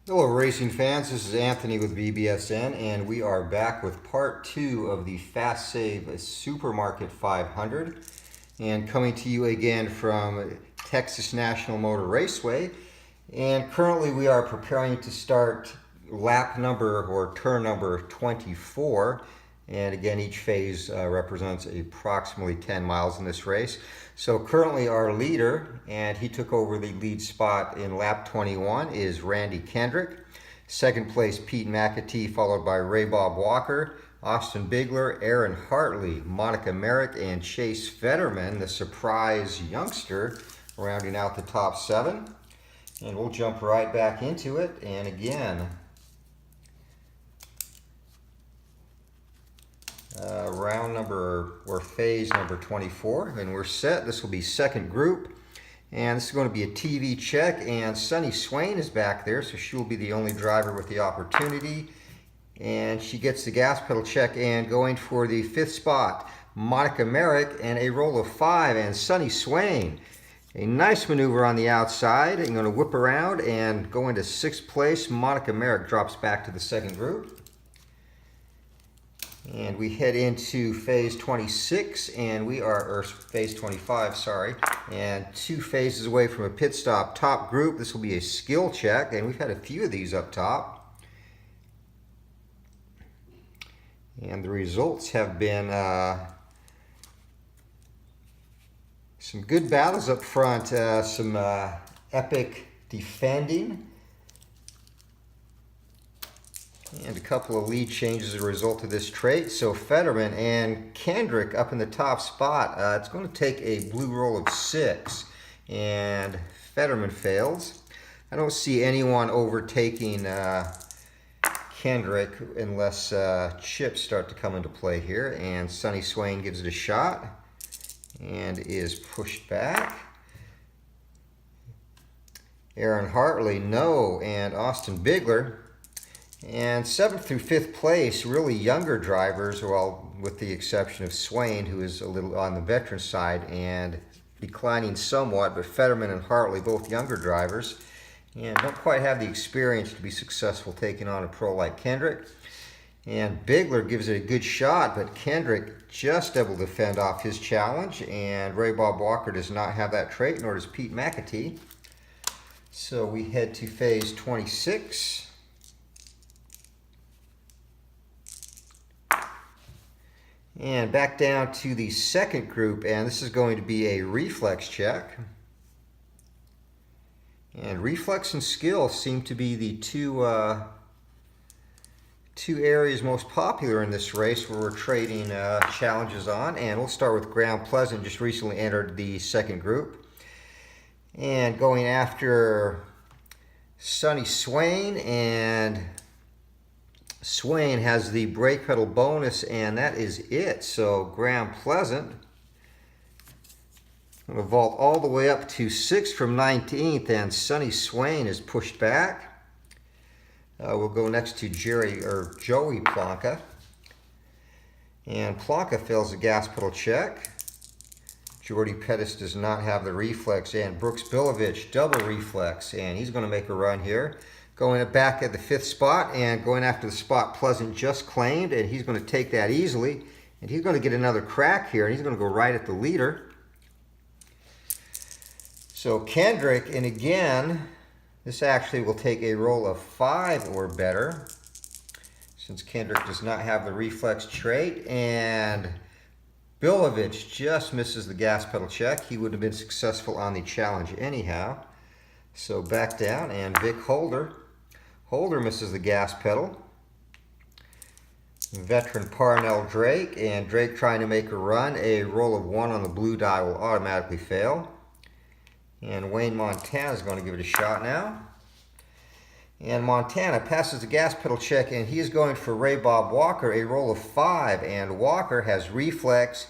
Hello racing fans, this is Anthony with BBSN and we are back with part 2 of the Fas-Save Supermarket 500 and coming to you again from Texas National Motor Raceway, and currently we are preparing to start lap number or turn number 24, and again each phase represents approximately 10 miles in this race. So currently our leader, and he took over the lead spot in lap 21, is Randy Kendrick. Second place Pete McAtee, followed by Ray Bob Walker, Austin Bigler, Aaron Hartley, Monica Merrick, and Chase Fetterman, the surprise youngster, rounding out the top 7. And we'll jump right back into it. And again, round number or phase number 24, and we're set. This will be second group, and this is going to be a TV check, and Sunny Swain is back there, so she will be the only driver with the opportunity, and she gets the gas pedal check. And going for the 5th spot, Monica Merrick, and a roll of 5, and Sunny Swain. A nice maneuver on the outside. I'm going to whip around and go into 6th place. Monica Merrick drops back to the second group. And we head into phase 26, and we are, or phase 25, sorry, and 2 phases away from a pit stop. Top group, this will be a skill check, and we've had a few of these up top. And the results have been some good battles up front, some epic defending, and a couple of lead changes as a result of this trait. So Fetterman and Kendrick up in the top spot. It's going to take a blue roll of 6, and Fetterman fails. I don't see anyone overtaking Kendrick unless chips start to come into play here. And Sunny Swain gives it a shot and is pushed back. Aaron Hartley, no, and Austin Bigler. And 7th through 5th place, really younger drivers, well, with the exception of Swain, who is a little on the veteran side and declining somewhat, but Fetterman and Hartley, both younger drivers, and don't quite have the experience to be successful taking on a pro like Kendrick. And Bigler gives it a good shot, but Kendrick just able to fend off his challenge, and Ray Bob Walker does not have that trait, nor does Pete McAtee. So we head to phase 26. And back down to the second group, and this is going to be a reflex check. And reflex and skill seem to be the two areas most popular in this race where we're trading challenges on. And we'll start with Graham Pleasant, just recently entered the second group. And going after Sunny Swain, and Swain has the brake pedal bonus, and that is it. So Graham Pleasant going to vault all the way up to 6th from 19th, and Sunny Swain is pushed back. We'll go next to Joey Plonka, and Plonka fails the gas pedal check. Jordy Pettis does not have the reflex, and Brooks Bilovich double reflex, and he's going to make a run here. Going back at the 5th spot and going after the spot Pleasant just claimed, and he's going to take that easily. And he's going to get another crack here, and he's going to go right at the leader. So Kendrick, and again, this actually will take a roll of 5 or better, since Kendrick does not have the reflex trait. And Bilovich just misses the gas pedal check. He would have been successful on the challenge anyhow. So back down, and Vic Holder misses the gas pedal. Veteran Parnell Drake, and Drake trying to make a run. A roll of 1 on the blue die will automatically fail. And Wayne Montana is going to give it a shot now. And Montana passes the gas pedal check, and he is going for Ray Bob Walker, a roll of 5. And Walker has reflex,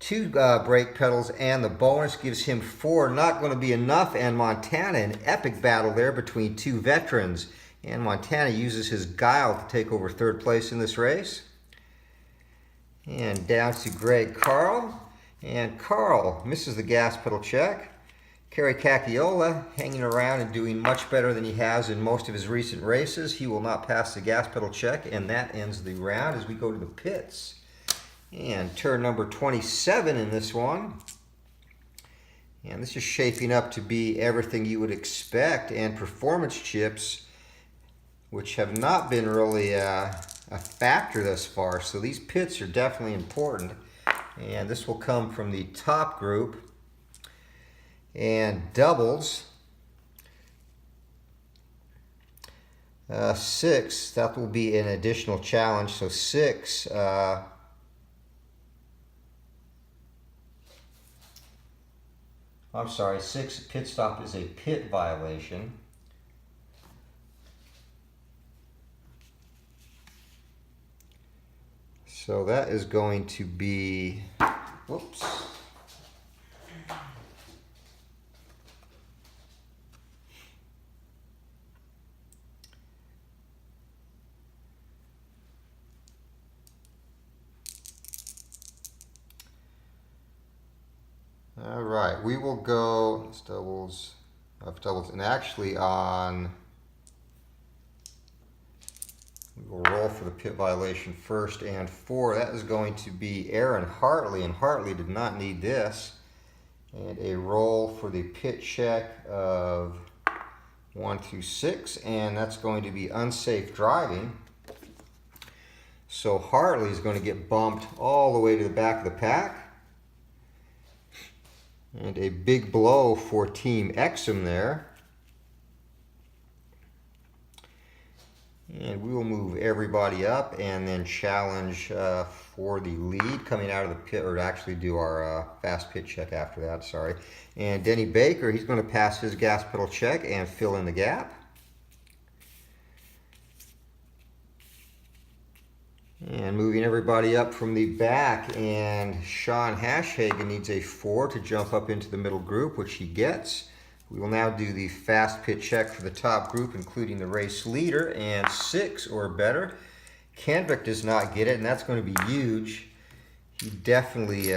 2 brake pedals, and the bonus gives him 4. Not going to be enough, and Montana, an epic battle there between 2 veterans. And Montana uses his guile to take over 3rd place in this race. And down to Greg Carl. And Carl misses the gas pedal check. Kerry Cacchiola hanging around and doing much better than he has in most of his recent races. He will not pass the gas pedal check, and that ends the round as we go to the pits. And turn number 27 in this one. And this is shaping up to be everything you would expect, and performance chips, which have not been really a factor thus far. So these pits are definitely important. And this will come from the top group. And doubles, 6, that will be an additional challenge. So 6, I'm sorry, 6 pit stop is a pit violation. So that is going to be, whoops. All right, we will go, it's doubles, and actually on, we will roll for the pit violation first, and 4, that is going to be Aaron Hartley, and Hartley did not need this. And a roll for the pit check of 1 through 6, and that's going to be unsafe driving. So Hartley is going to get bumped all the way to the back of the pack. And a big blow for Team Exum there. And we will move everybody up and then challenge for the lead coming out of the pit, or actually do our fast pit check after that, sorry. And Denny Baker, he's going to pass his gas pedal check and fill in the gap. And moving everybody up from the back, and Sean Hashhagen needs a 4 to jump up into the middle group, which he gets. We will now do the fast pit check for the top group, including the race leader, and 6 or better. Kendrick does not get it, and that's going to be huge. He definitely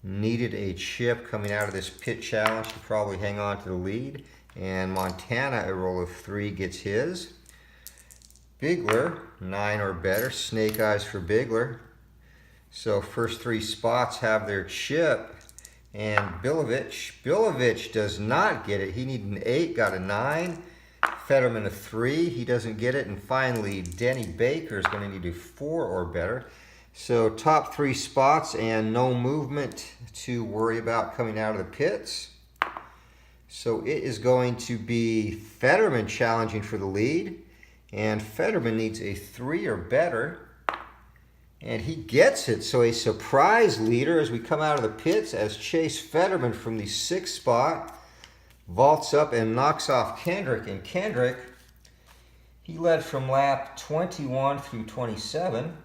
needed a chip coming out of this pit challenge to probably hang on to the lead. And Montana, a roll of 3, gets his. Bigler, 9 or better, snake eyes for Bigler. So first 3 spots have their chip. And Bilovich does not get it. He needed an 8, got a 9. Fetterman a 3, he doesn't get it. And finally, Denny Baker is going to need a 4 or better. So top 3 spots and no movement to worry about coming out of the pits. So it is going to be Fetterman challenging for the lead. And Fetterman needs a 3 or better, and he gets it. So a surprise leader as we come out of the pits, as Chase Fetterman from the 6th spot vaults up and knocks off Kendrick. And Kendrick, he led from lap 21 through 27.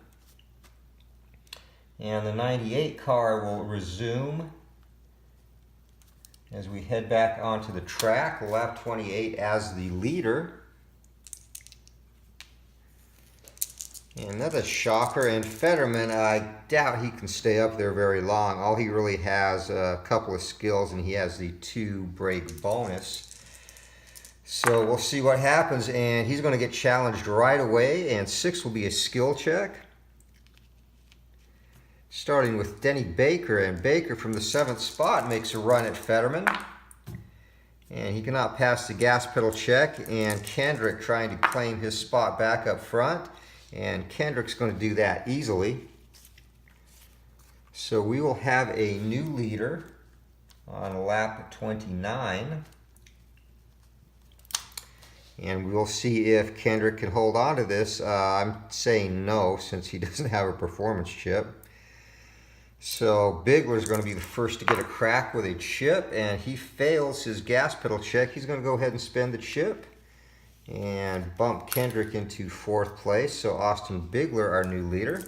And the 98 car will resume as we head back onto the track, lap 28 as the leader. And that's a shocker, and Fetterman, I doubt he can stay up there very long. All he really has a couple of skills, and he has the 2 brake bonus. So we'll see what happens, and he's going to get challenged right away, and 6 will be a skill check. Starting with Denny Baker, and Baker from the 7th spot makes a run at Fetterman. And he cannot pass the gas pedal check, and Kendrick trying to claim his spot back up front. And Kendrick's going to do that easily. So we will have a new leader on lap 29. And we'll see if Kendrick can hold on to this. I'm saying no, since he doesn't have a performance chip. So Bigler's going to be the first to get a crack with a chip, and he fails his gas pedal check. He's going to go ahead and spend the chip and bump Kendrick into 4th place. So Austin Bigler, our new leader.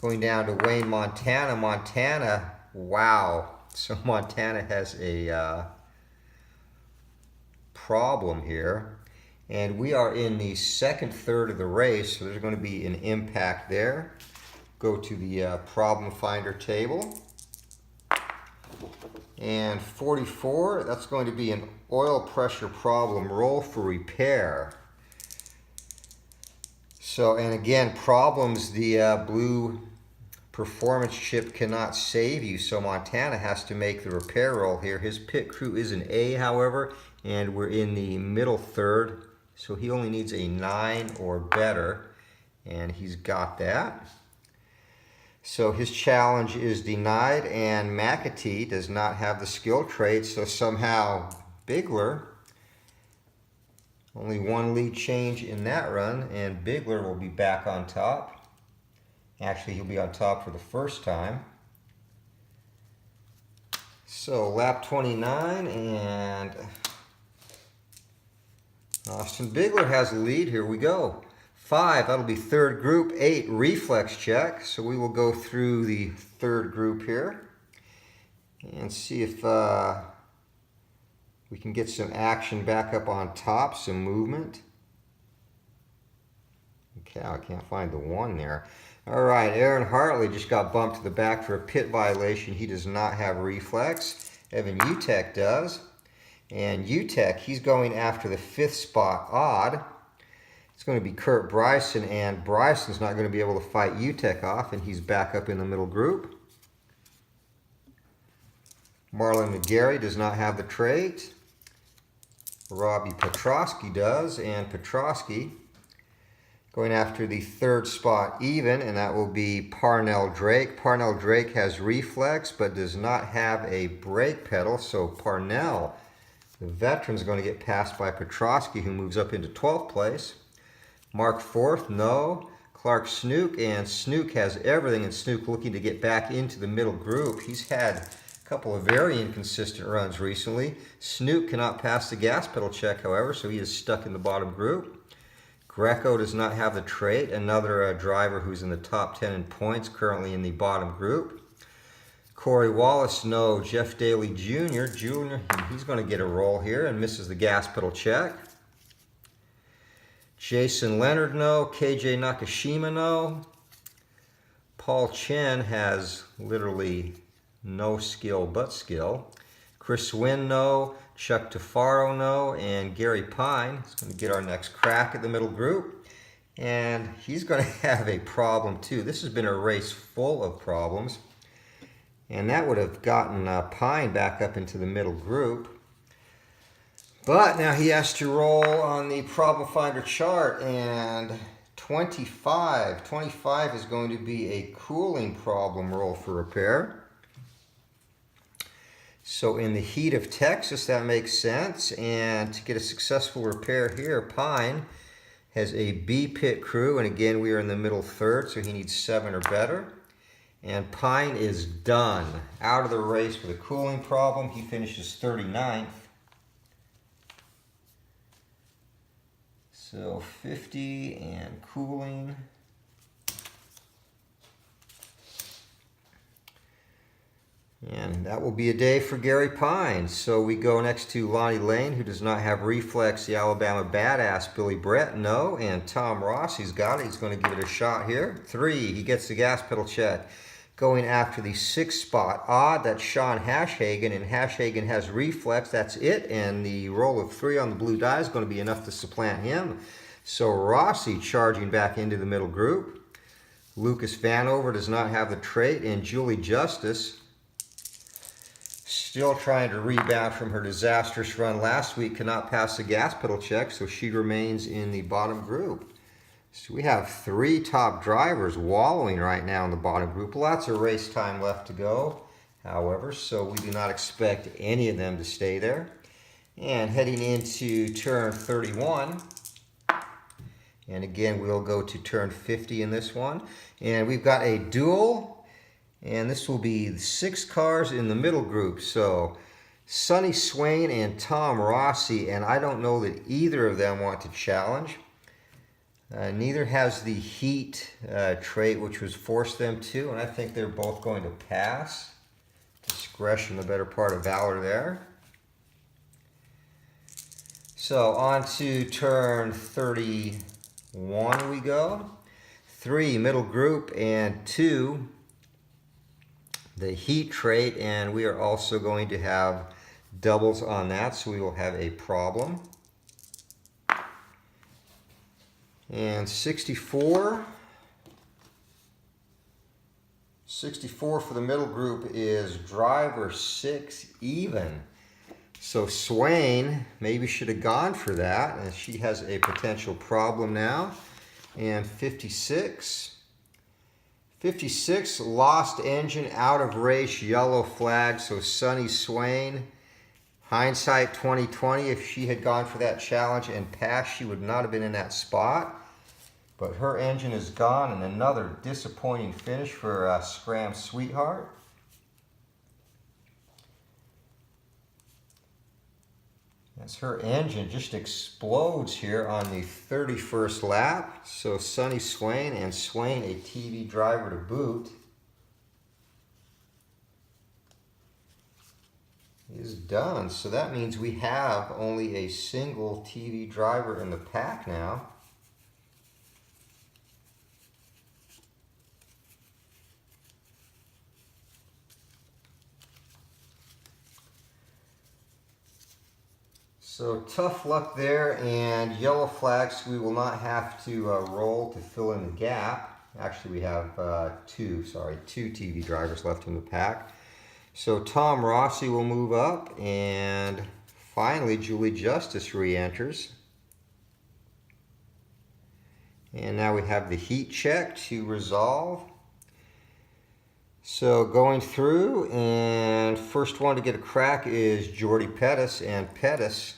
Going down to Wayne Montana. Montana, wow. So Montana has a problem here. And we are in the 2nd third of the race, so there's going to be an impact there. Go to the problem finder table. And 44, that's going to be an oil pressure problem, roll for repair. So, and again, problems the blue performance chip cannot save you, so Montana has to make the repair roll here. His pit crew is an A, however, and we're in the middle third, so he only needs a 9 or better, and he's got that. So his challenge is denied, and McAtee does not have the skill trait, so somehow Bigler, only one lead change in that run, and Bigler will be back on top. Actually, he'll be on top for the first time. So lap 29, and Austin Bigler has the lead. Here we go. 5, that'll be third group. 8, reflex check. So we will go through the third group here and see if we can get some action back up on top, some movement. Okay, I can't find the 1 there. All right, Aaron Hartley just got bumped to the back for a pit violation. He does not have reflex. Evan Utek does. And Utek, he's going after the 5th spot odd. It's going to be Kurt Bryson, and Bryson's not going to be able to fight Utek off, and he's back up in the middle group. Marlon McGarry does not have the trait. Robbie Petrosky does, and Petrosky going after the 3rd spot even, and that will be Parnell Drake. Parnell Drake has reflex, but does not have a brake pedal, so Parnell, the veteran's going to get passed by Petrosky, who moves up into 12th place. Mark 4th, no. Clark Snook, and Snook has everything, and Snook looking to get back into the middle group. He's had a couple of very inconsistent runs recently. Snook cannot pass the gas pedal check, however, so he is stuck in the bottom group. Greco does not have the trait, another driver who's in the top 10 in points, currently in the bottom group. Corey Wallace, no. Jeff Daly Jr., he's going to get a roll here and misses the gas pedal check. Jason Leonard, no. KJ Nakashima, no. Paul Chen has literally no skill but skill. Chris Wynn, no. Chuck Tafaro, no. And Gary Pine is going to get our next crack at the middle group. And he's going to have a problem too. This has been a race full of problems. And that would have gotten Pine back up into the middle group. But now he has to roll on the problem finder chart, and 25 is going to be a cooling problem roll for repair. So in the heat of Texas, that makes sense. And to get a successful repair here, Pine has a B pit crew, and again we are in the middle third, so he needs 7 or better. And Pine is done, out of the race with a cooling problem. He finishes 39th. So 50 and cooling. And that will be a day for Gary Pine. So we go next to Lonnie Lane, who does not have reflex. The Alabama badass Billy Brett, no. And Tom Ross, he's got it. He's going to give it a shot here. 3, he gets the gas pedal check. Going after the 6th spot odd, that's Sean Hashhagen, and Hashhagen has reflex, that's it, and the roll of 3 on the blue die is going to be enough to supplant him. So Rossi charging back into the middle group. Lucas Vanover does not have the trait, and Julie Justice still trying to rebound from her disastrous run last week, cannot pass the gas pedal check, so she remains in the bottom group. So we have 3 top drivers wallowing right now in the bottom group. Lots of race time left to go, however, so we do not expect any of them to stay there. And heading into turn 31, and again we'll go to turn 50 in this one. And we've got a duel, and this will be 6 cars in the middle group. So Sonny Swain and Tom Rossi, and I don't know that either of them want to challenge. Neither has the heat trait, which was forced them to, and I think they're both going to pass. Discretion, the better part of valor there. So on to turn 31 we go. 3 middle group, and 2 the heat trait, and we are also going to have doubles on that, so we will have a problem. And 64 for the middle group is driver 6 even. So Swain maybe should have gone for that, and she has a potential problem now. And 56 lost engine, out of race, yellow flag. So Sunny Swain, hindsight 2020, if she had gone for that challenge and passed, she would not have been in that spot. But her engine is gone, and another disappointing finish for Scram Sweetheart. As her engine just explodes here on the 31st lap. So Sunny Swain, and Swain a TV driver to boot, is done. So that means we have only a single TV driver in the pack now. So tough luck there, and yellow flags. We will not have to roll to fill in the gap. Actually, we have two TV drivers left in the pack. So Tom Rossi will move up, and finally Julie Justice re-enters. And now we have the heat check to resolve. So going through, and first one to get a crack is Jordy Pettis, and Pettis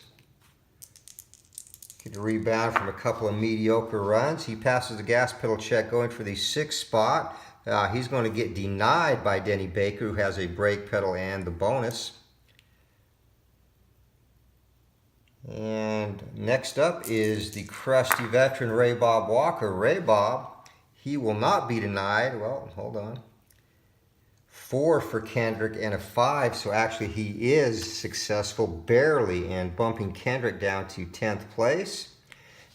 get a rebound from a couple of mediocre runs. He passes the gas pedal check going for the 6th spot. He's going to get denied by Denny Baker, who has a brake pedal and the bonus. And next up is the crusty veteran Ray Bob Walker. Ray Bob, he will not be denied. Well, hold on. 4 for Kendrick and a 5, so actually he is successful barely and bumping Kendrick down to 10th place.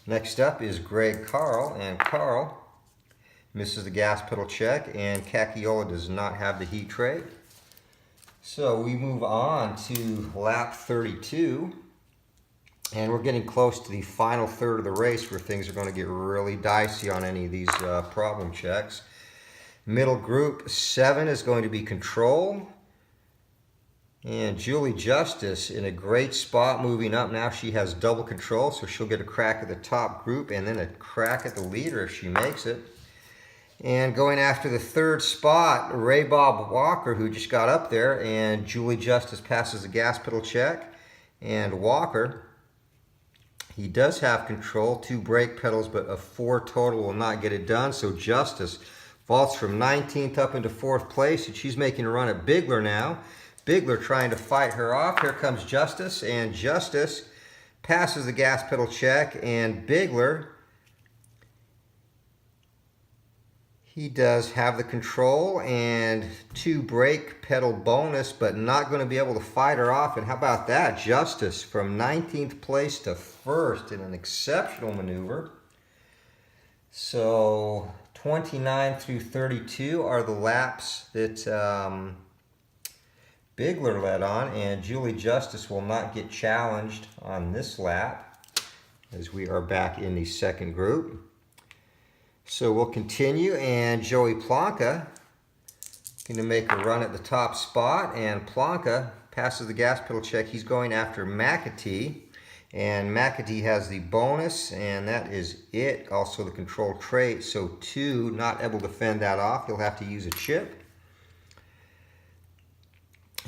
Next up is Greg Carl, and Carl misses the gas pedal check, and Cacchiola does not have the heat trait. So we move on to lap 32, and we're getting close to the final third of the race where things are going to get really dicey on any of these problem checks. Middle group 7 is going to be control. And Julie Justice in a great spot moving up. Now she has double control, so she'll get a crack at the top group and then a crack at the leader if she makes it. And going after the 3rd spot, Ray Bob Walker, who just got up there, and Julie Justice passes the gas pedal check. And Walker, he does have control, 2 brake pedals, but a 4 total will not get it done. So Justice vaults from 19th up into 4th place, and she's making a run at Bigler now. Bigler trying to fight her off. Here comes Justice, and Justice passes the gas pedal check, and Bigler, he does have the control and 2 brake pedal bonus, but not going to be able to fight her off. And how about that? Justice from 19th place to 1st in an exceptional maneuver. So 29 through 32 are the laps that Bigler led on, and Julie Justice will not get challenged on this lap as we are back in the 2nd group. So we'll continue, and Joey Plonka going to make a run at the top spot, and Plonka passes the gas pedal check. He's going after McAtee. And McAtee has the bonus, and that is it. Also the control trait. So 2, not able to fend that off. He'll have to use a chip.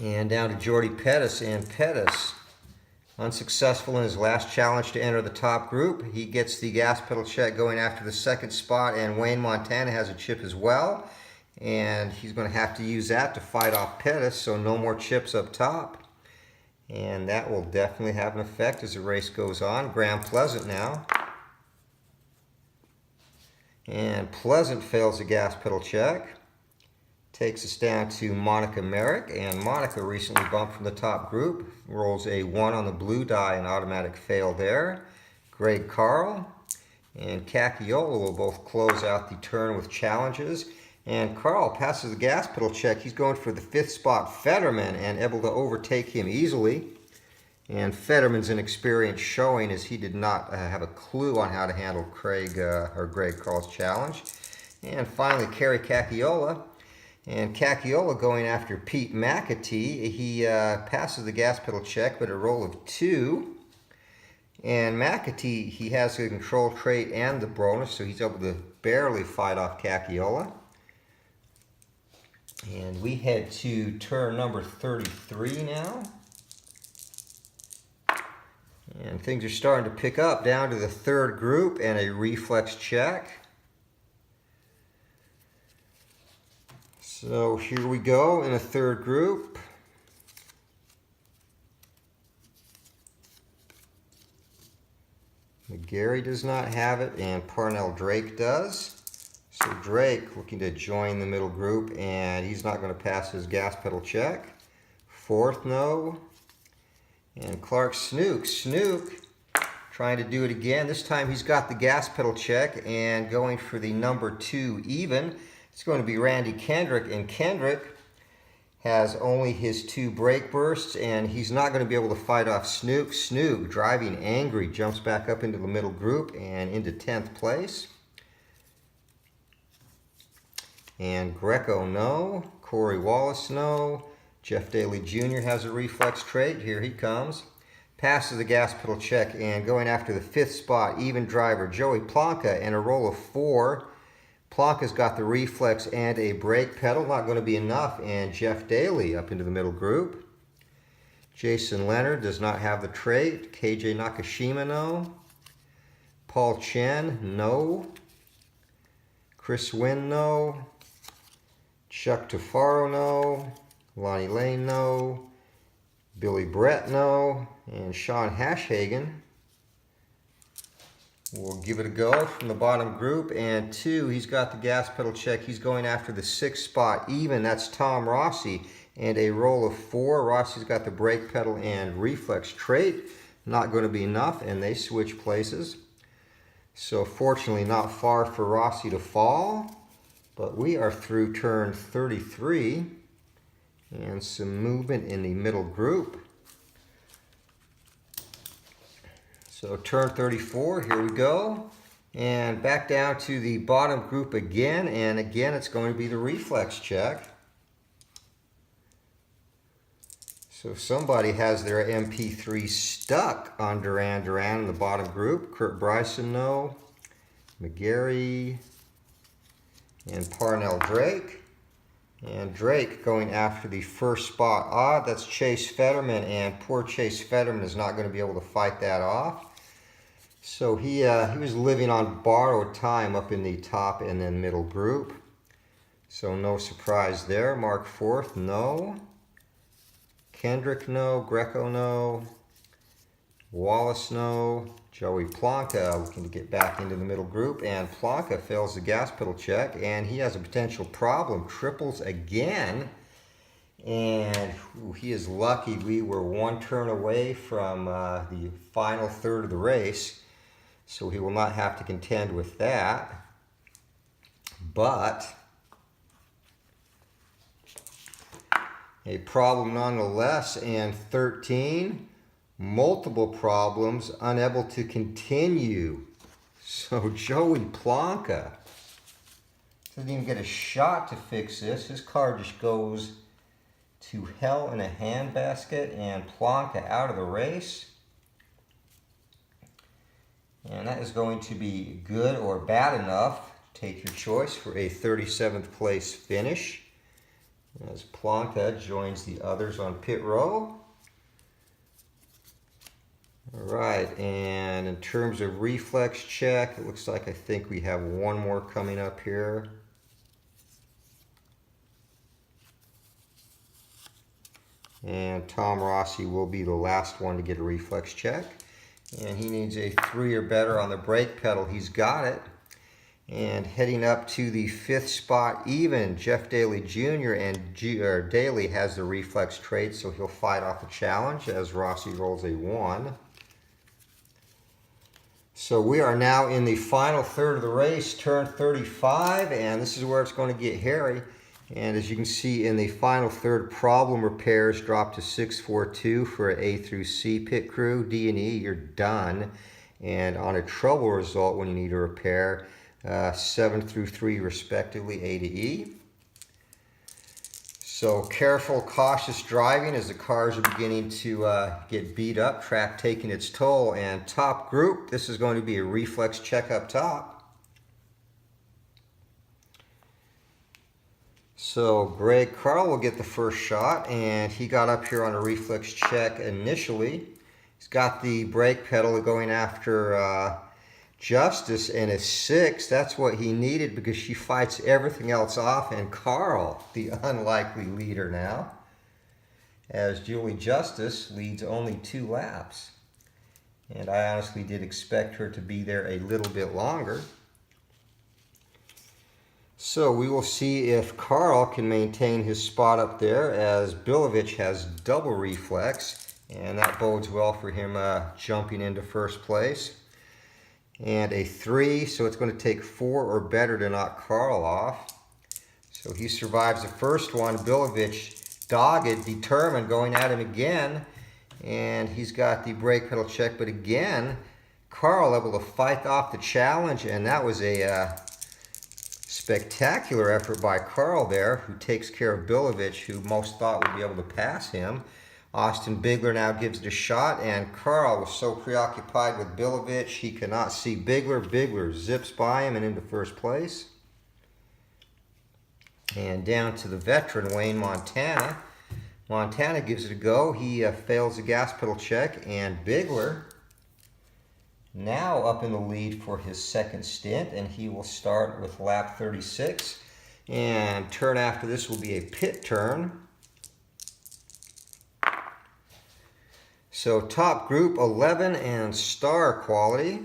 And down to Jordy Pettis, and Pettis, unsuccessful in his last challenge to enter the top group. He gets the gas pedal check going after the 2nd spot, and Wayne Montana has a chip as well. And he's going to have to use that to fight off Pettis, so no more chips up top. And that will definitely have an effect as the race goes on. Graham Pleasant now. And Pleasant fails the gas pedal check. Takes us down to Monica Merrick. And Monica recently bumped from the top group. Rolls a 1 on the blue die, an automatic fail there. Greg Carl and Cacchiola will both close out the turn with challenges. And Carl passes the gas pedal check. He's going for the 5th spot, Fetterman, and able to overtake him easily. And Fetterman's inexperience showing as he did not have a clue on how to handle Greg Carl's challenge. And finally, Kerry Cacchiola. And Cacchiola going after Pete McAtee. He passes the gas pedal check, but a roll of 2. And McAtee, he has the control trait and the bonus, so he's able to barely fight off Cacchiola. And we head to turn number 33 now. And things are starting to pick up down to the 3rd group and a reflex check. So here we go in a 3rd group. McGarry does not have it, and Parnell Drake does. So Drake looking to join the middle group, and he's not going to pass his gas pedal check. 4th, no. And Clark Snook. Snook trying to do it again. This time he's got the gas pedal check and going for the number 2 even. It's going to be Randy Kendrick, and Kendrick has only his 2 brake bursts, and he's not going to be able to fight off Snook. Snook, driving angry, jumps back up into the middle group and into 10th place. And Greco, no. Corey Wallace, no. Jeff Daly Jr. has a reflex trait. Here he comes. Passes the gas pedal check and going after the 5th spot, even driver, Joey Plonka, and a roll of 4. Plonka's got the reflex and a brake pedal. Not going to be enough. And Jeff Daly up into the middle group. Jason Leonard does not have the trait. KJ Nakashima, no. Paul Chen, no. Chris Wynn, no. Chuck Tafaro, no. Lonnie Lane, no. Billy Brett, no. And Sean Hashhagen will give it a go from the bottom group. And 2, he's got the gas pedal check. He's going after the 6th spot even. That's Tom Rossi. And a roll of 4. Rossi's got the brake pedal and reflex trait. Not going to be enough, and they switch places. So fortunately not far for Rossi to fall. But we are through turn 33. And some movement in the middle group. So turn 34, here we go. And back down to the bottom group again. And again, it's going to be the reflex check. So somebody has their MP3 stuck on Duran Duran in the bottom group. Kurt Bryson, no. McGarry and Parnell Drake. And Drake going after the 1st spot odd. That's Chase Fetterman, and poor Chase Fetterman is not going to be able to fight that off. So he was living on borrowed time up in the top and then middle group. So no surprise there. Mark 4th, no. Kendrick, no. Greco, no. Wallace, no. Joey Plonka looking to get back into the middle group, and Plonka fails the gas pedal check, and he has a potential problem. Triples again, and he is lucky. We were 1 turn away from the final 3rd of the race, so he will not have to contend with that. But a problem nonetheless, and 13. Multiple problems, unable to continue. So Joey Plonka doesn't even get a shot to fix this. His car just goes to hell in a handbasket, and Plonka out of the race. And that is going to be good or bad enough. Take your choice for a 37th place finish, as Plonka joins the others on pit row. All right, and in terms of reflex check, it looks like I think we have 1 more coming up here. And Tom Rossi will be the last one to get a reflex check. And he needs a 3 or better on the brake pedal. He's got it. And heading up to the 5th spot even, Jeff Daly Jr. and Daly has the reflex trait, so he'll fight off the challenge as Rossi rolls a 1. So we are now in the final third of the race, turn 35, and this is where it's going to get hairy. And as you can see in the final third, problem repairs dropped to 642 for an A through C pit crew. D and E, you're done. And on a trouble result, when you need a repair, 7 through 3 respectively, A to E. So careful, cautious driving as the cars are beginning to get beat up, track taking its toll. And top group, this is going to be a reflex check up top. So Greg Carl will get the first shot, and he got up here on a reflex check initially. He's got the brake pedal going after Justice and a 6. That's what he needed because she fights everything else off. And Carl, the unlikely leader now, as Julie Justice leads only 2 laps. And I honestly did expect her to be there a little bit longer. So we will see if Carl can maintain his spot up there, as Bilovich has double reflex, and that bodes well for him jumping into first place. And a 3, so it's going to take 4 or better to knock Carl off. So he survives the first one. Bilovich, dogged, determined, going at him again, and he's got the brake pedal check, but again, Carl able to fight off the challenge, and that was a spectacular effort by Carl there, who takes care of Bilovich, who most thought would be able to pass him. Austin Bigler now gives it a shot, and Carl was so preoccupied with Bilovich he cannot see Bigler. Bigler zips by him and into first place. And down to the veteran, Wayne Montana. Montana gives it a go. He fails the gas pedal check, and Bigler now up in the lead for his second stint, and he will start with lap 36. And turn after this will be a pit turn. So top group 11 and star quality.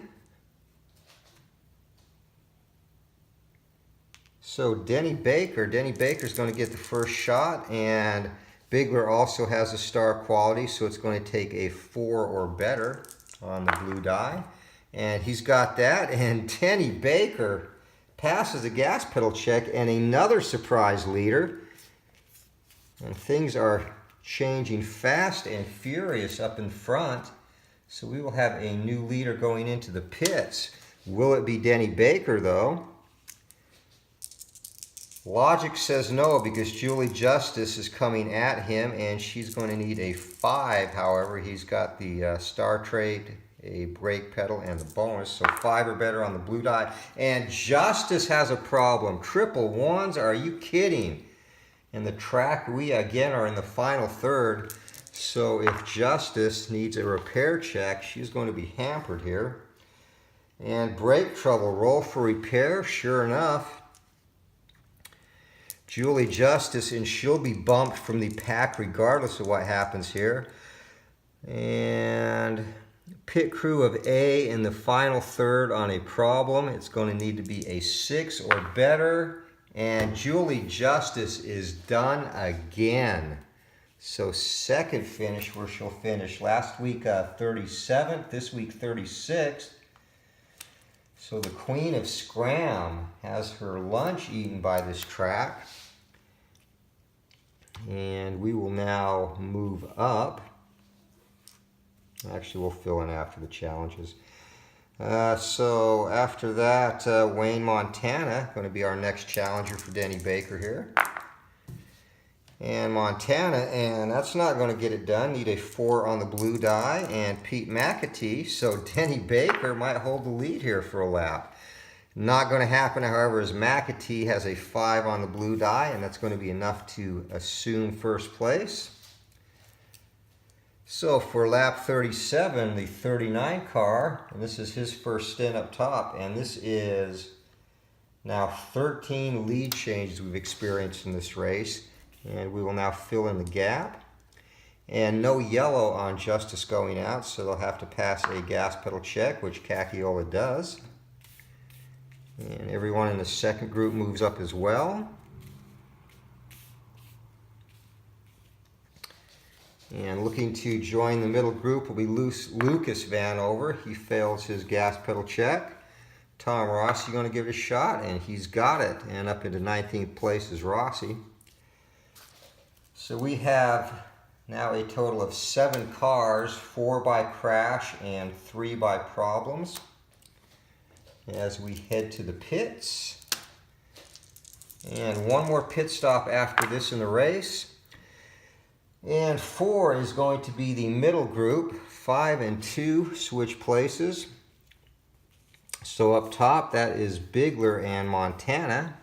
So Denny Baker's going to get the first shot, and Bigler also has a star quality, so it's going to take a 4 or better on the blue die. And he's got that, and Denny Baker passes the gas pedal check, and another surprise leader. And things are changing fast and furious up in front. So we will have a new leader going into the pits. Will it be Denny Baker, though? Logic says no, because Julie Justice is coming at him, and she's going to need a 5. However, he's got the star trait, a brake pedal, and the bonus. So 5 or better on the blue die. And Justice has a problem. Triple ones? Are you kidding? In the track, we again are in the final third. So if Justice needs a repair check, she's going to be hampered here. And brake trouble, roll for repair. Sure enough, Julie Justice, and she'll be bumped from the pack regardless of what happens here. And pit crew of A in the final third on a problem. It's going to need to be a 6 or better. And Julie Justice is done again. So second finish where she'll finish. Last week 37th, this week 36th. So the Queen of Scram has her lunch eaten by this track. And we will now move up. Actually, we'll fill in after the challenges. So after that, Wayne Montana, going to be our next challenger for Denny Baker here. And Montana, and that's not going to get it done. Need a 4 on the blue die. And Pete McAtee, so Denny Baker might hold the lead here for a lap. Not going to happen, however, as McAtee has a 5 on the blue die, and that's going to be enough to assume first place. So for lap 37, the 39 car, and this is his first stint up top, and this is now 13 lead changes we've experienced in this race, and we will now fill in the gap. And no yellow on Justice going out, so they'll have to pass a gas pedal check, which Cacchiola does. And everyone in the second group moves up as well. And looking to join the middle group will be Lucas Vanover. He fails his gas pedal check. Tom Rossi going to give it a shot, and he's got it. And up into 19th place is Rossi. So we have now a total of 7 cars, 4 by crash and 3 by problems, as we head to the pits. And one more pit stop after this in the race. And 4 is going to be the middle group. 5 and 2 switch places. So up top, that is Bigler and Montana.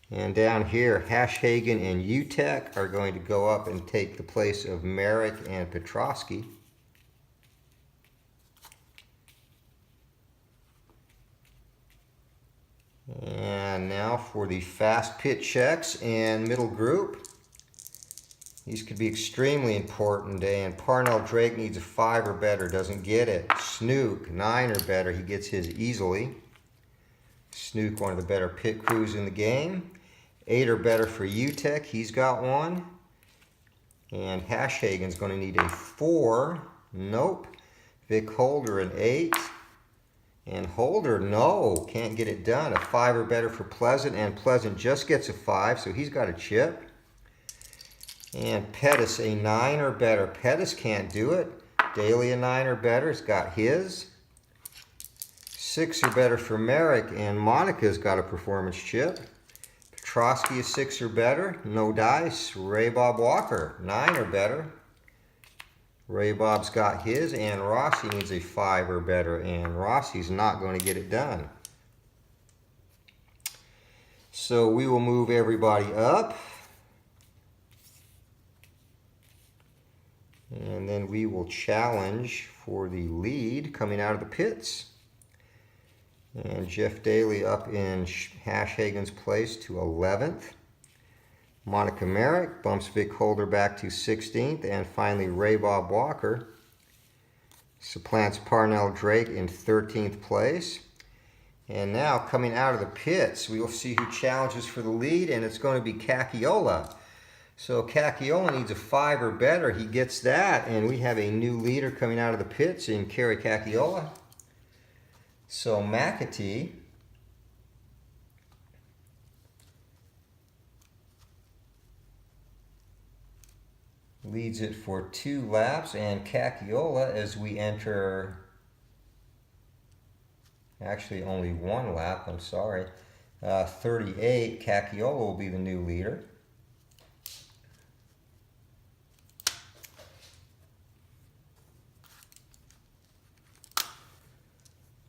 And down here, Hashhagen and UTEC are going to go up and take the place of Merrick and Petrosky. And now for the fast pit checks and middle group. These could be extremely important, and Parnell Drake needs a 5 or better, doesn't get it. Snook, 9 or better, he gets his easily. Snook, one of the better pit crews in the game. 8 or better for UTEC, he's got one. And Hashhagen's going to need a 4. Nope. Vic Holder, an 8. And Holder, no, can't get it done. A 5 or better for Pleasant, and Pleasant just gets a 5, so he's got a chip. And Pettis, a 9 or better. Pettis can't do it. Daly, a 9 or better, has got his. 6 or better for Merrick, and Monica's got a performance chip. Petrosky, a 6 or better, no dice. Ray Bob Walker, 9 or better. Ray Bob's got his, and Rossi needs a 5 or better, and Rossi's not going to get it done. So we will move everybody up. And then we will challenge for the lead coming out of the pits. And Jeff Daly up in Hashhagen's place to 11th. Monica Merrick bumps Vic Holder back to 16th. And finally, Ray Bob Walker supplants Parnell Drake in 13th place. And now, coming out of the pits, we will see who challenges for the lead, and it's going to be Cacchiola. So Cacchiola needs a 5 or better. He gets that, and we have a new leader coming out of the pits in Kerry Cacchiola. So McAtee leads it for 2 laps, and Cacchiola, as we enter, actually only 1 lap, I'm sorry, 38, Cacchiola will be the new leader.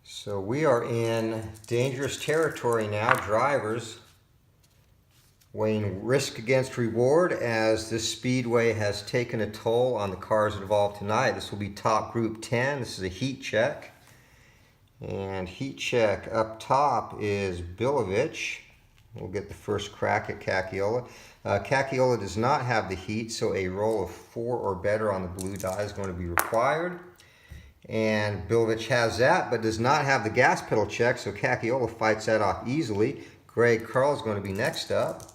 So we are in dangerous territory now, drivers weighing risk against reward, as this speedway has taken a toll on the cars involved tonight. This will be top group 10. This is a heat check. And heat check up top is Bilovich. We'll get the first crack at Cacchiola. Cacchiola does not have the heat, so a roll of 4 or better on the blue die is going to be required. And Bilovich has that, but does not have the gas pedal check, so Cacchiola fights that off easily. Greg Carl is going to be next up.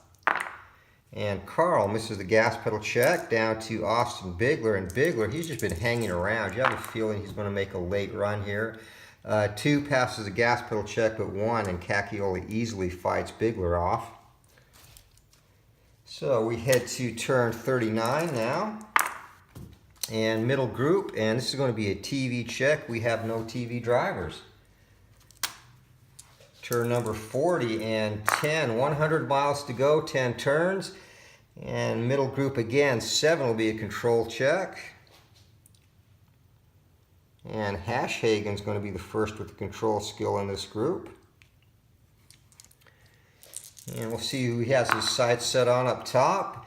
And Carl misses the gas pedal check down to Austin Bigler. And Bigler, he's just been hanging around. You have a feeling he's going to make a late run here. 2 passes the gas pedal check, but 1, and Cacchiola easily fights Bigler off. So we head to turn 39 now. And middle group, and this is going to be a TV check. We have no TV drivers. Turn number 40 and 10, 100 miles to go, 10 turns. And middle group again, 7 will be a control check. And Hashhagen's going to be the first with the control skill in this group. And we'll see who he has his sights set on up top.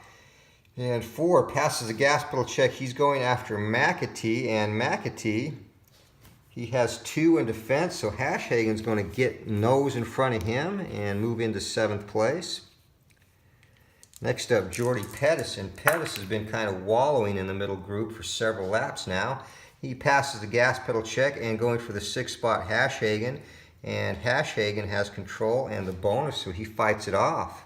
And 4 passes a gas pedal check. He's going after McAtee, and McAtee, he has 2 in defense, so Hashhagen's going to get nose in front of him and move into 7th place. Next up, Jordy Pettis, and Pettis has been kind of wallowing in the middle group for several laps now. He passes the gas pedal check and going for the 6th spot, Hashhagen, and Hashhagen has control and the bonus, so he fights it off.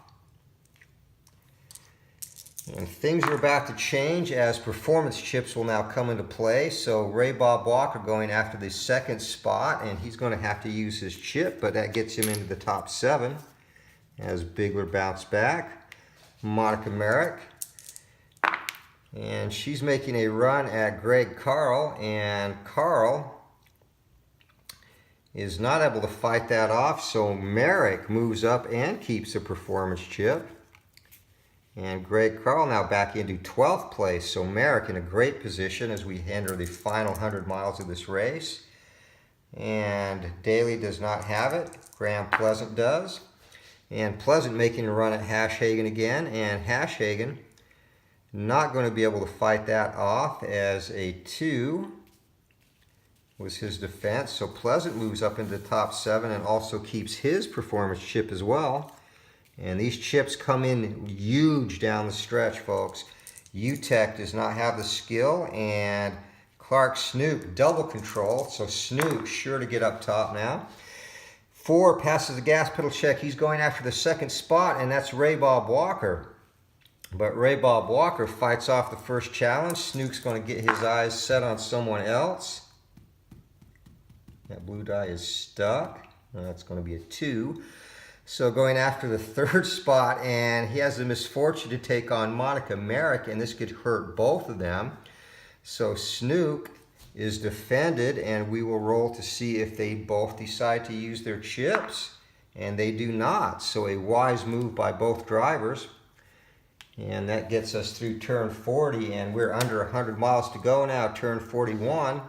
And things are about to change as performance chips will now come into play. So Ray Bob Walker going after the second spot, and he's going to have to use his chip, but that gets him into the top 7 as Bigler bounced back. Monica Merrick, and she's making a run at Greg Carl, and Carl is not able to fight that off, so Merrick moves up and keeps a performance chip. And Greg Carl now back into 12th place, so Merrick in a great position as we enter the final 100 miles of this race. And Daly does not have it, Graham Pleasant does. And Pleasant making a run at Hashhagen again, and Hashhagen not going to be able to fight that off as a 2 was his defense. So Pleasant moves up into the top 7 and also keeps his performance chip as well. And these chips come in huge down the stretch, folks. UTEC does not have the skill, and Clark Snook double control, so Snook sure to get up top now. 4 passes the gas pedal check. He's going after the second spot, and that's Ray Bob Walker. But Ray Bob Walker fights off the first challenge. Snook's going to get his eyes set on someone else. That blue die is stuck. That's going to be a 2. So going after the third spot, and he has the misfortune to take on Monica Merrick, and this could hurt both of them. So Snook is defended, and we will roll to see if they both decide to use their chips, and they do not. So a wise move by both drivers, and that gets us through turn 40, and we're under 100 miles to go now, turn 41.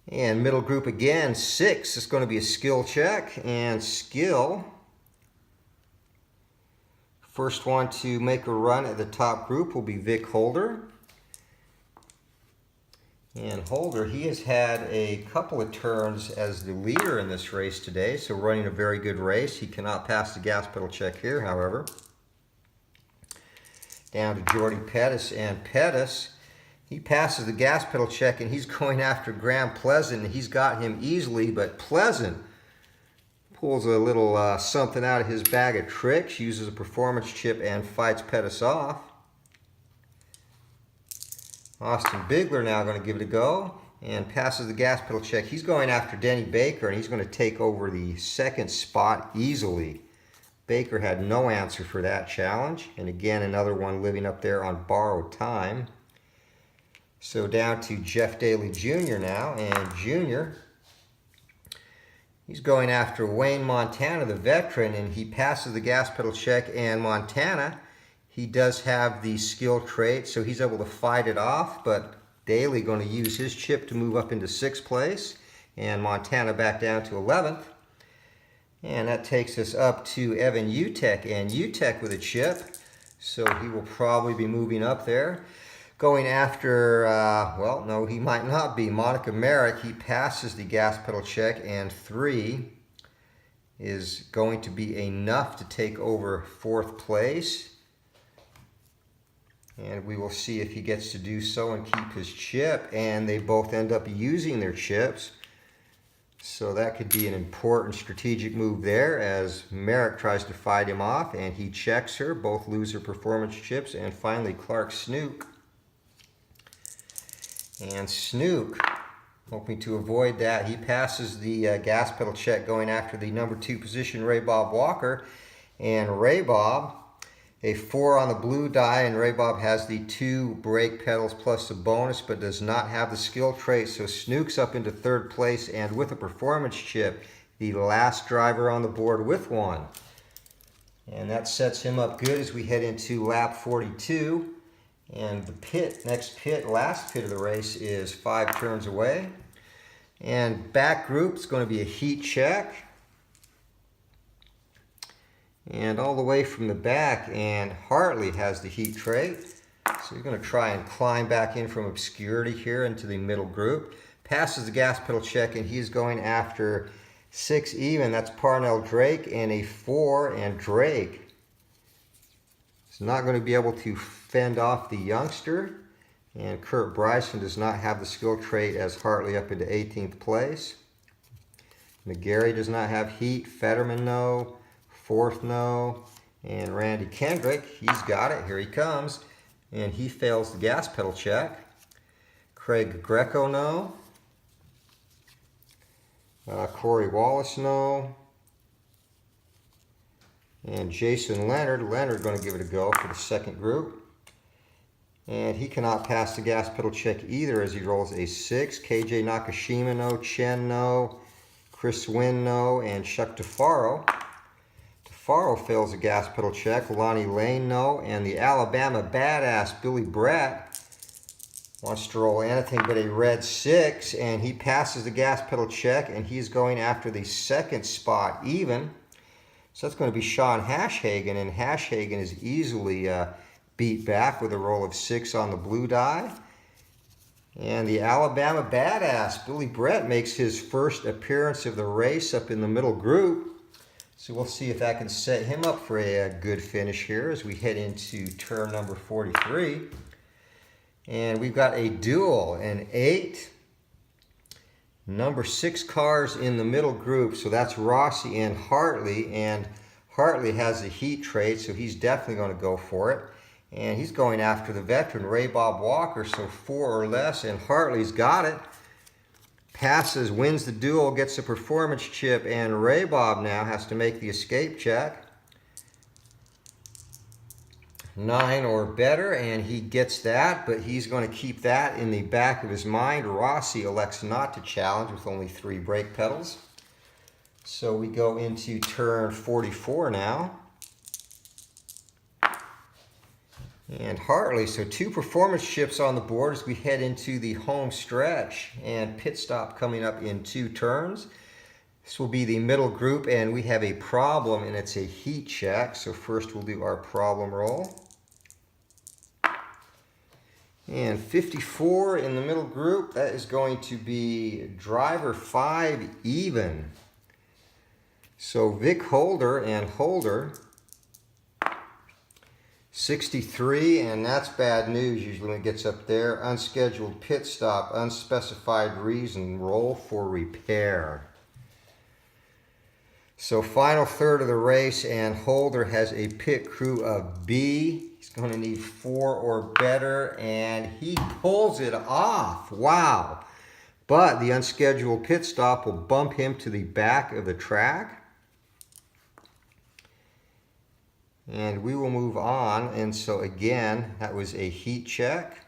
And middle group again, 6. It's going to be a skill check, and skill. First one to make a run at the top group will be Vic Holder. And Holder, he has had a couple of turns as the leader in this race today, so running a very good race. He cannot pass the gas pedal check here, however. Down to Jordy Pettis, and Pettis, he passes the gas pedal check, and he's going after Graham Pleasant, and he's got him easily, but Pleasant pulls a little something out of his bag of tricks, uses a performance chip, and fights Pettis off. Austin Bigler now going to give it a go, and passes the gas pedal check. He's going after Denny Baker, and he's going to take over the second spot easily. Baker had no answer for that challenge, and again, another one living up there on borrowed time. So down to Jeff Daly Jr. now, and Jr., he's going after Wayne Montana, the veteran, and he passes the gas pedal check, and Montana, he does have the skill trait, so he's able to fight it off, but Daly going to use his chip to move up into 6th place, and Montana back down to 11th. And that takes us up to Evan UTEC, and UTEC with a chip, so he will probably be moving up there. Going after, well, no, he might not be. Monica Merrick, he passes the gas pedal check, and 3 is going to be enough to take over 4th place. And we will see if he gets to do so and keep his chip, and they both end up using their chips. So that could be an important strategic move there as Merrick tries to fight him off, and he checks her. Both lose their performance chips, and finally Clark Snook. And Snook, hoping to avoid that, he passes the gas pedal check going after the number 2 position, Ray Bob Walker. And Ray Bob, a 4 on the blue die, and Ray Bob has the 2 brake pedals plus the bonus, but does not have the skill trait. So Snook's up into 3rd place, and with a performance chip, the last driver on the board with one. And that sets him up good as we head into lap 42. And the pit, last pit of the race is 5 turns away. And back group is going to be a heat check. And all the way from the back, and Hartley has the heat trait. So he's going to try and climb back in from obscurity here into the middle group. Passes the gas pedal check, and he's going after 6 even. That's Parnell Drake, and a 4, and Drake is not going to be able to fend off the youngster. And Kurt Bryson does not have the skill trait as Hartley up into 18th place. McGarry does not have heat. Fetterman no. 4th no. And Randy Kendrick, he's got it. Here he comes. And he fails the gas pedal check. Craig Greco, no. Corey Wallace, no. And Jason Leonard going to give it a go for the second group. And he cannot pass the gas pedal check either as he rolls a 6. KJ Nakashima, no. Chen, no. Chris Wynn, no. And Chuck Tafaro. Tafaro fails the gas pedal check. Lonnie Lane, no. And the Alabama badass Billy Brett wants to roll anything but a red 6. And he passes the gas pedal check. And he's going after the second spot even. So that's going to be Sean Hashhagen. And Hashhagen is easily beat back with a roll of 6 on the blue die. And the Alabama badass Billy Brett makes his first appearance of the race up in the middle group. So we'll see if that can set him up for a good finish here as we head into turn number 43. And we've got a duel, an 8. Number 6 cars in the middle group. So that's Rossi and Hartley. And Hartley has the heat trade, so he's definitely going to go for it. And he's going after the veteran, Ray Bob Walker, so 4 or less. And Hartley's got it. Passes, wins the duel, gets a performance chip. And Ray Bob now has to make the escape check. 9 or better, and he gets that. But he's going to keep that in the back of his mind. Rossi elects not to challenge with only 3 brake pedals. So we go into turn 44 now. And Hartley, so 2 performance chips on the board as we head into the home stretch. And pit stop coming up in 2 turns. This will be the middle group, and we have a problem, and it's a heat check. So first we'll do our problem roll. And 54 in the middle group, that is going to be driver 5 even. So Vic Holder and Holder, 63, and that's bad news usually when it gets up there. Unscheduled pit stop, unspecified reason, roll for repair. So final third of the race, and Holder has a pit crew of B. He's going to need 4 or better, and he pulls it off. Wow. But the unscheduled pit stop will bump him to the back of the track. And we will move on. And so again, that was a heat check.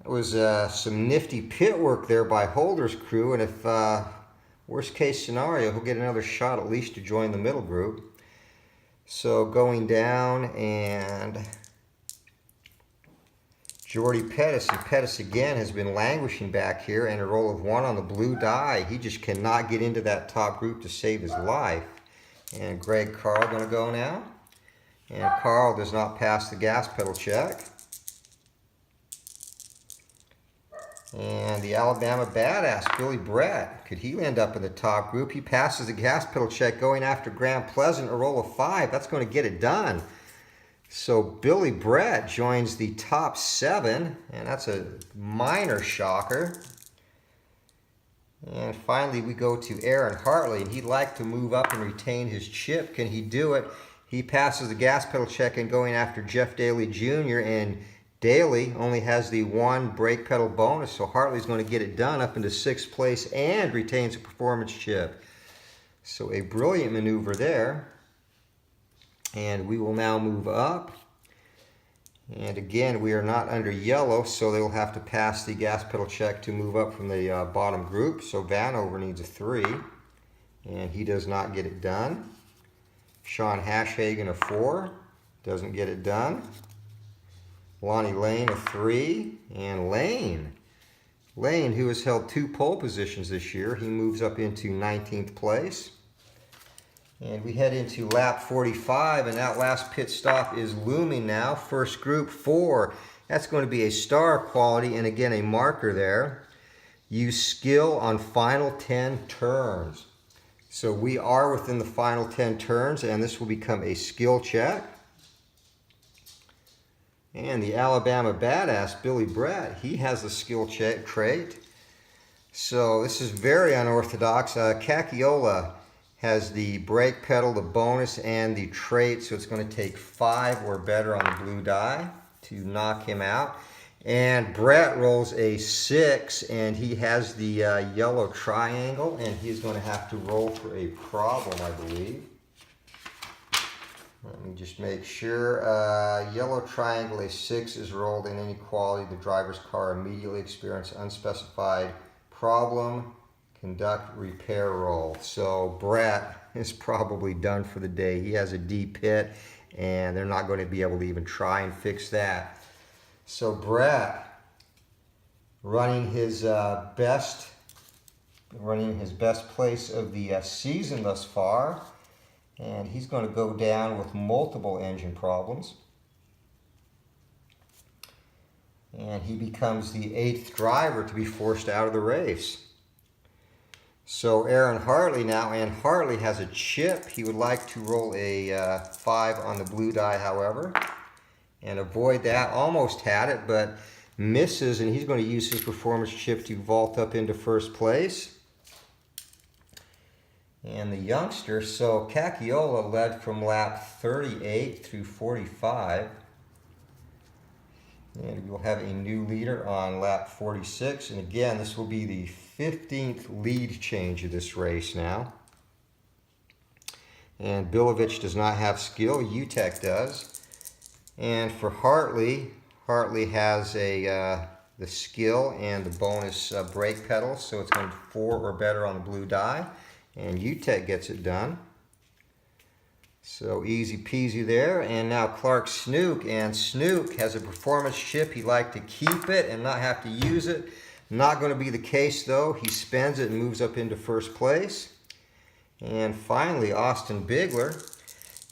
That was some nifty pit work there by Holder's crew. And if worst case scenario, he'll get another shot at least to join the middle group. So going down, and Jordy Pettis, and Pettis again has been languishing back here, and a roll of 1 on the blue die. He just cannot get into that top group to save his life. And Greg Carl going to go now. And Carl does not pass the gas pedal check. And the Alabama badass, Billy Brett, could he end up in the top group? He passes the gas pedal check going after Graham Pleasant, a roll of 5. That's going to get it done. So Billy Brett joins the top 7, and that's a minor shocker. And finally we go to Aaron Hartley, and he'd like to move up and retain his chip. Can he do it? He passes the gas pedal check and going after Jeff Daly Jr., and Daly only has the 1 brake pedal bonus, so Hartley's going to get it done up into 6th place and retains a performance chip. So a brilliant maneuver there. And we will now move up. And again, we are not under yellow, so they will have to pass the gas pedal check to move up from the bottom group. So Vanover needs a 3, and he does not get it done. Sean Hashhagen a 4, doesn't get it done. Lonnie Lane a 3, and Lane, who has held 2 pole positions this year, he moves up into 19th place. And we head into lap 45, and that last pit stop is looming now. First group 4, that's going to be a star quality, and again a marker there. Use skill on final 10 turns. So we are within the final 10 turns, and this will become a skill check. And the Alabama badass, Billy Brett, he has the skill check trait. So this is very unorthodox. Cacchiola has the brake pedal, the bonus, and the trait, so it's going to take 5 or better on the blue die to knock him out. And Brett rolls a 6, and he has the yellow triangle, and he's going to have to roll for a problem, I believe. Let me just make sure. Yellow triangle, a 6 is rolled in inequality. The driver's car immediately experiences unspecified problem. Conduct repair roll. So Brett is probably done for the day. He has a D pit, and they're not going to be able to even try and fix that. So Brett, running his best place of the season thus far, and he's going to go down with multiple engine problems. And he becomes the 8th driver to be forced out of the race. So Aaron Hartley now, and Hartley has a chip. He would like to roll a 5 on the blue die, however, and avoid that. Almost had it, but misses, and he's going to use his performance chip to vault up into first place. And the youngster, so Cacchiola led from lap 38 through 45. And we'll have a new leader on lap 46. And again, this will be the 15th lead change of this race now. And Bilovich does not have skill. UTEC does. And for Hartley, Hartley has the skill and the bonus brake pedal. So it's going to 4 or better on the blue die. And UTEC gets it done. So easy peasy there. And now Clark Snook. And Snook has a performance chip. He'd like to keep it and not have to use it. Not going to be the case though. He spends it and moves up into first place. And finally Austin Bigler.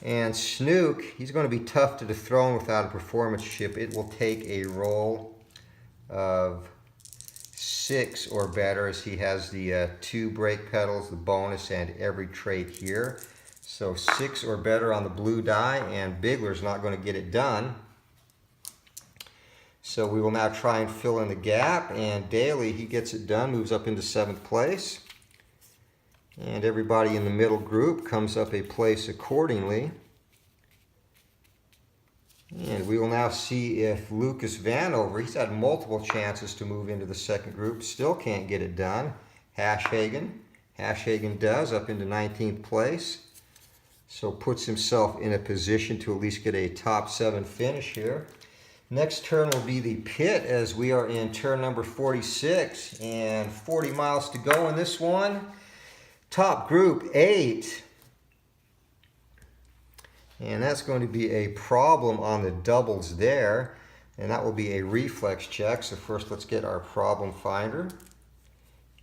And Snook, he's going to be tough to dethrone without a performance chip. It will take a roll of 6 or better, as he has the 2 brake pedals, the bonus, and every trait here. So 6 or better on the blue die, and Bigler's not going to get it done. So we will now try and fill in the gap, and Daly, he gets it done, moves up into 7th place. And everybody in the middle group comes up a place accordingly. And we will now see if Lucas Vanover, he's had multiple chances to move into the second group, still can't get it done. Hashhagen does, up into 19th place. So puts himself in a position to at least get a top 7 finish here. Next turn will be the pit, as we are in turn number 46, and 40 miles to go in this one. Top group 8. And that's going to be a problem on the doubles there. And that will be a reflex check. So first let's get our problem finder.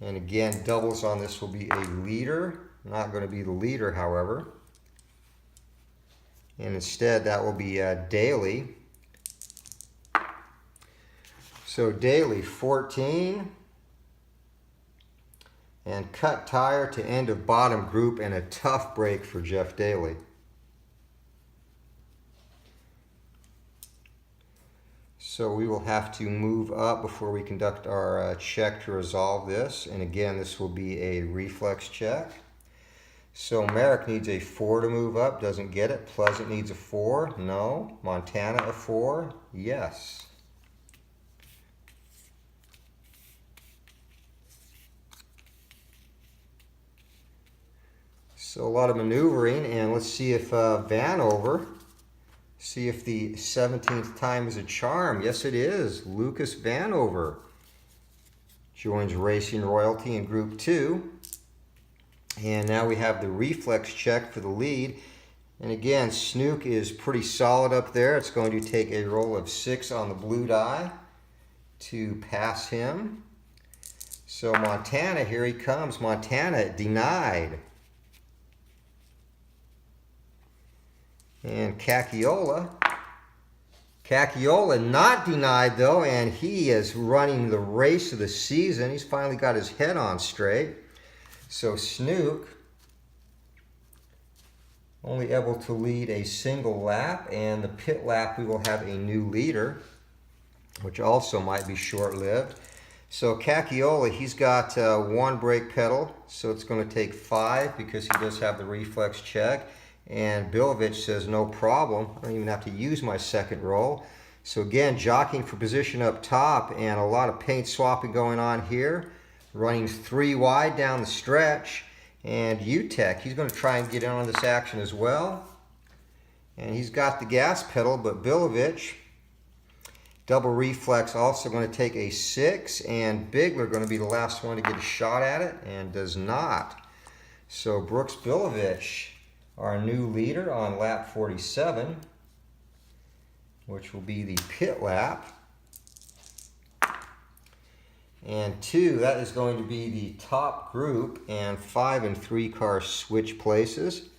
And again, doubles on this will be a leader. Not going to be the leader, however. And instead that will be Daly. So Daly 14. And cut tire to end of bottom group, and a tough break for Jeff Daly. So we will have to move up before we conduct our check to resolve this. And again, this will be a reflex check. So Merrick needs a 4 to move up, doesn't get it. Pleasant needs a 4, no. Montana a 4, yes. So a lot of maneuvering, and let's see if Vanover, see if the 17th time is a charm. Yes, it is. Lucas Vanover joins Racing Royalty in Group 2. And now we have the reflex check for the lead. And again, Snook is pretty solid up there. It's going to take a roll of 6 on the blue die to pass him. So Montana, here he comes. Montana denied. And Cacchiola not denied though, and he is running the race of the season. He's finally got his head on straight. So Snook only able to lead a single lap, and the pit lap we will have a new leader, which also might be short-lived. So Cacchiola, he's got one brake pedal, so it's going to take 5 because he does have the reflex check. And Bilovich says no problem. I don't even have to use my second roll. So again, jockeying for position up top and a lot of paint swapping going on here. Running 3 wide down the stretch. And UTEC, he's going to try and get in on this action as well. And he's got the gas pedal, but Bilovich, double reflex, also going to take a 6, and Bigler going to be the last one to get a shot at it, and does not. So Brooks Bilovich, our new leader on lap 47, which will be the pit lap. And 2, that is going to be the top group, and 5 and 3 cars switch places.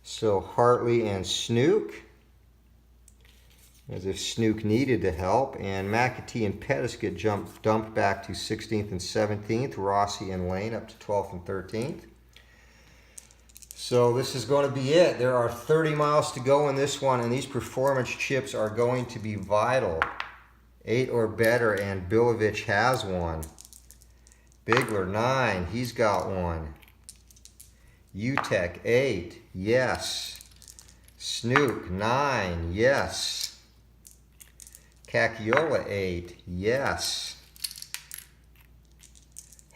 So Hartley and Snook, as if Snook needed the help, and McAtee and Pettis get dumped back to 16th and 17th, Rossi and Lane up to 12th and 13th. So this is going to be it. There are 30 miles to go in this one, and these performance chips are going to be vital. 8 or better, and Bilovich has one. Bigler, 9, he's got one. UTEC, 8, yes. Snook, 9, yes. Cacchiola, 8, yes.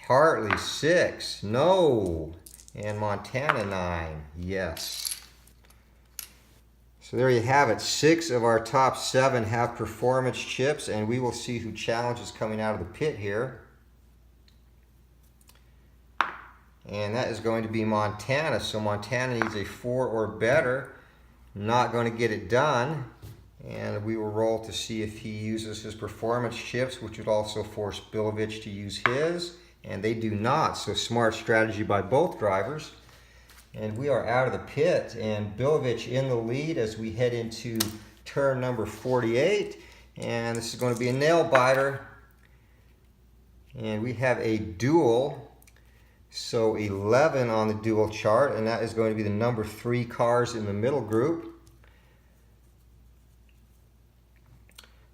Hartley, 6, no. And Montana, 9, yes. So there you have it. 6 of our top 7 have performance chips, and we will see who challenges coming out of the pit here. And that is going to be Montana. So Montana needs a 4 or better. Not going to get it done. And we will roll to see if he uses his performance chips, which would also force Bilovich to use his. And they do not. So smart strategy by both drivers. And we are out of the pit, and Bilovich in the lead as we head into turn number 48. And this is going to be a nail biter. And we have a duel. So 11 on the duel chart, and that is going to be the number 3 cars in the middle group.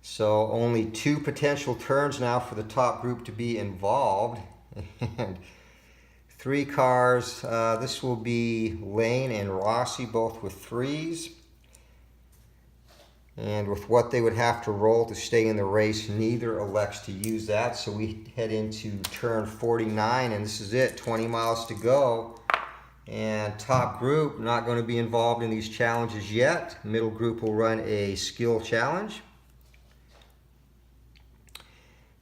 So only 2 potential turns now for the top group to be involved. And 3 cars, this will be Lane and Rossi, both with 3s. And with what they would have to roll to stay in the race, neither elects to use that. So we head into turn 49, and this is it, 20 miles to go. And top group, not going to be involved in these challenges yet. Middle group will run a skill challenge.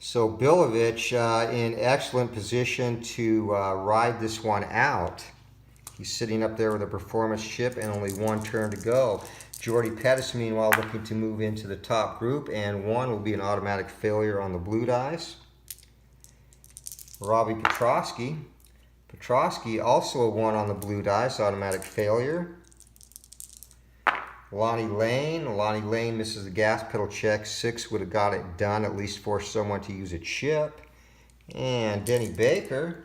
So Bilovich in excellent position to ride this one out. He's sitting up there with a performance chip and only 1 turn to go. Jordy Pettis, meanwhile, looking to move into the top group, and 1 will be an automatic failure on the blue dice. Robbie Petrosky. Petrosky also a 1 on the blue dice, automatic failure. Lonnie Lane misses the gas pedal check. 6 would have got it done, at least force someone to use a chip. And Denny Baker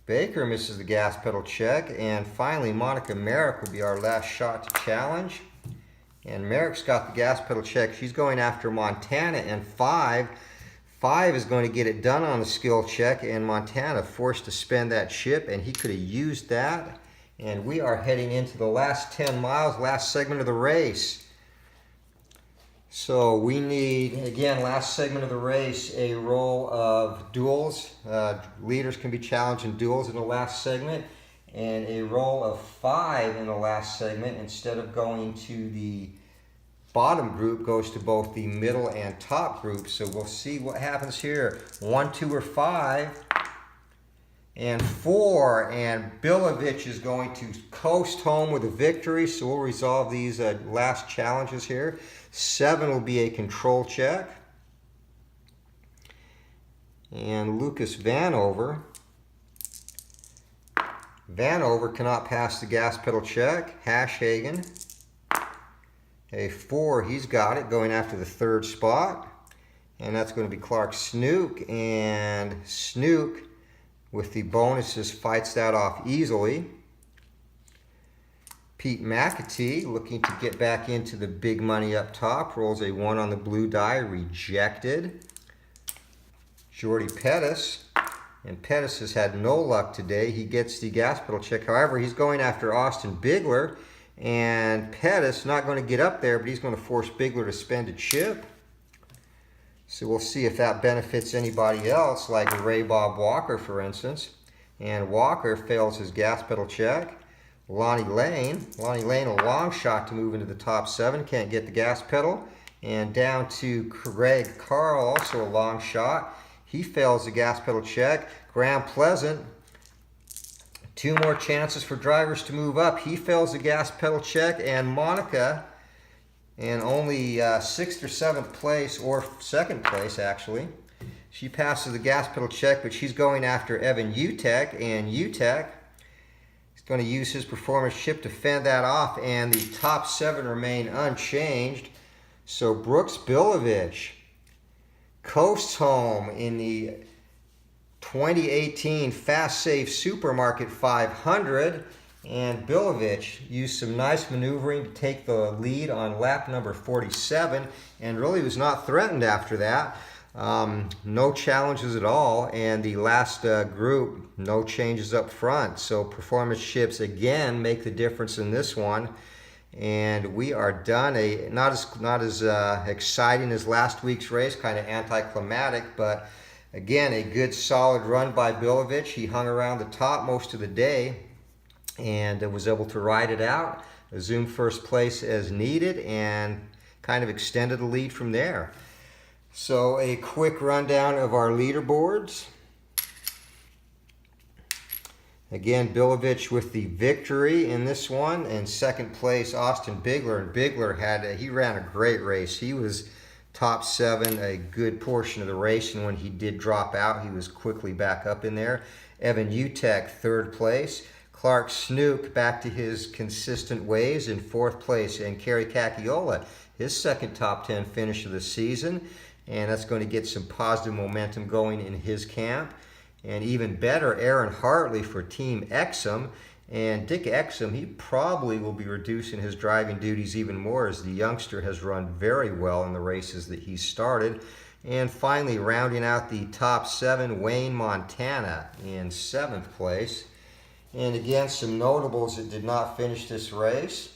misses the gas pedal check. And finally, Monica Merrick will be our last shot to challenge. And Merrick's got the gas pedal check. She's going after Montana, and 5 is going to get it done on the skill check, and Montana forced to spend that chip, and he could have used that. And we are heading into the last 10 miles, last segment of the race. So we need, again, last segment of the race, a roll of duels. Leaders can be challenged in duels in the last segment. And a roll of 5 in the last segment, instead of going to the bottom group, goes to both the middle and top group. So we'll see what happens here. 1, 2, or 5. And 4, and Bilovich is going to coast home with a victory, so we'll resolve these last challenges here. 7 will be a control check. And Lucas Vanover cannot pass the gas pedal check. Hashhagen, a 4, he's got it, going after the 3rd spot. And that's going to be Clark Snook, and Snook, with the bonuses, fights that off easily. Pete McAtee, looking to get back into the big money up top, rolls a 1 on the blue die, rejected. Jordy Pettis. And Pettis has had no luck today. He gets the gas pedal check. However, he's going after Austin Bigler. And Pettis not going to get up there, but he's going to force Bigler to spend a chip. So we'll see if that benefits anybody else, like Ray Bob Walker, for instance. And Walker fails his gas pedal check. Lonnie Lane a long shot to move into the top 7, can't get the gas pedal. And down to Craig Carl, also a long shot. He fails the gas pedal check. Graham Pleasant, 2 more chances for drivers to move up. He fails the gas pedal check. And Monica, in only 6th or 7th place, or 2nd place actually, she passes the gas pedal check, but she's going after Evan Utek. And Utek is going to use his performance chip to fend that off. And the top 7 remain unchanged. So Brooks Bilovich coasts home in the 2018 Fas-Save Supermarket 500, and Bilovich used some nice maneuvering to take the lead on lap number 47, and really was not threatened after that. No challenges at all, and the last group, no changes up front. So performance chips again make the difference in this one. And we are done. Not as exciting as last week's race, kind of anticlimactic, but again, a good solid run by Bilovich. He hung around the top most of the day and was able to ride it out, assume first place as needed, and kind of extended the lead from there. So a quick rundown of our leaderboards. Again, Bilovich with the victory in this one. In 2nd place, Austin Bigler. And Bigler he ran a great race. He was top 7 a good portion of the race, and when he did drop out, he was quickly back up in there. Evan Utek, 3rd place. Clark Snook back to his consistent ways in 4th place. And Kerry Cacchiola, his 2nd top 10 finish of the season. And that's going to get some positive momentum going in his camp. And even better, Aaron Hartley for Team Exum. And Dick Exum, he probably will be reducing his driving duties even more, as the youngster has run very well in the races that he started. And finally, rounding out the top 7, Wayne Montana in 7th place. And again, some notables that did not finish this race.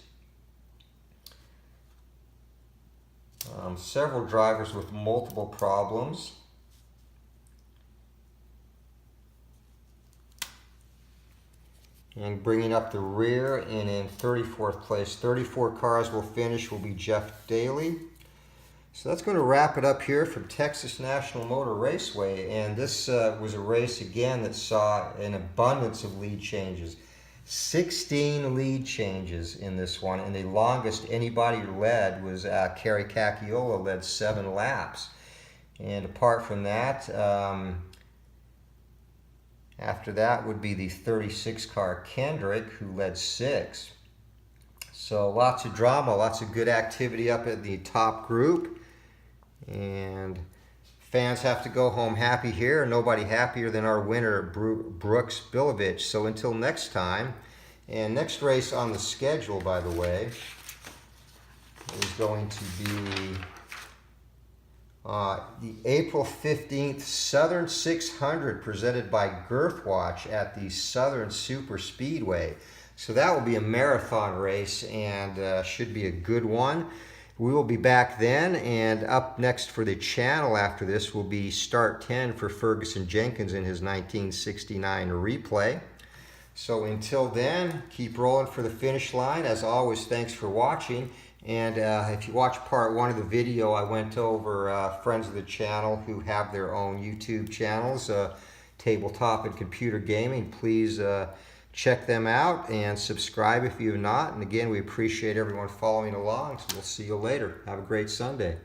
Several drivers with multiple problems. And bringing up the rear, and in 34th place, 34 cars will finish, will be Jeff Daly. So that's going to wrap it up here from Texas National Motor Raceway. And this was a race, again, that saw an abundance of lead changes. 16 lead changes in this one, and the longest anybody led was Kerry Cacchiola, led 7 laps. And apart from that, after that would be the 36 car Kendrick, who led 6. So lots of drama, lots of good activity up at the top group. And fans have to go home happy here. Nobody happier than our winner, Brooks Bilovich. So until next time, and next race on the schedule, by the way, is going to be the April 15th Southern 600, presented by Girthwatch at the Southern Super Speedway. So that will be a marathon race, and should be a good one. We will be back then, and up next for the channel after this will be Start 10 for Ferguson Jenkins in his 1969 replay. So until then, keep rolling for the finish line. As always, thanks for watching. And if you watch part 1 of the video, I went over friends of the channel who have their own YouTube channels, tabletop and computer gaming. Please check them out and subscribe if you have not. And again, we appreciate everyone following along. So we'll see you later. Have a great Sunday.